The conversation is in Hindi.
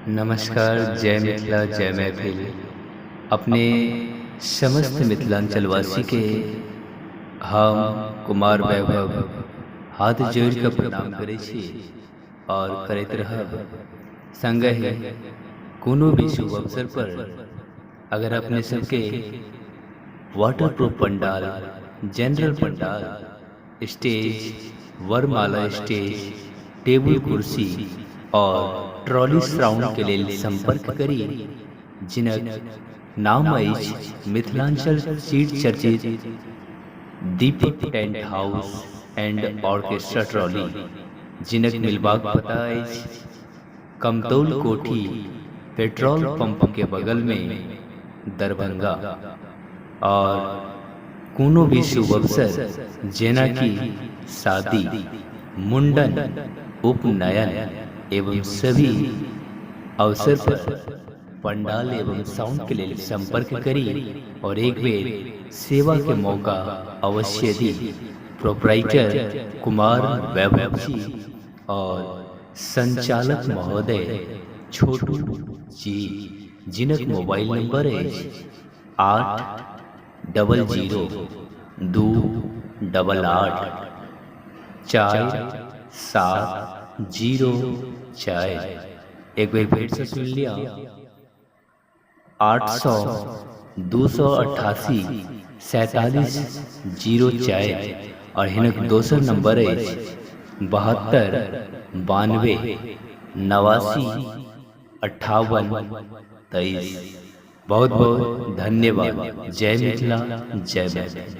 नमस्कार, जय मिथिला जय मैथिल। अपने समस्त मिथिलांचलवासी के हम कुमार वैभव हाथ जोड़ कऽ प्रणाम करै छी और करैत रहब। संगहि कोनो भी शुभ अवसर पर अगर अपने सबके water proof pandal, general pandal, stage, वरमाला स्टेज, टेबुल कुर्सी और ट्रॉली साउंड के लेल संपर्क करी, जिनक नाम अछि मिथिलांचल चिर चर्चित Deepak tent house and orchestra trolley, जिनक मिलबाक पता अछि कमतौल कोठी पेट्रोल पंप के बगल में दरभंगा। और कोनो भी शुभ अवसर जेना कि शादी, मुंडन, उपनयन एवं सभी अवसर पर पंडाल एवं साउंड के लिए संपर्क करी और एक बेर सेवा के मौका अवश्य दी। प्रोप्राइटर कुमार वैभव जी और संचालक महोदय छोटू जी, जिनक मोबाइल नंबर है 8002884704। एक बार फिर से सुन लिया, 800-288-4704। और हिनक दोसर नंबर है 72-92-89-58-23। बहुत बहुत धन्यवाद। जय मिथिला जय मैथिल।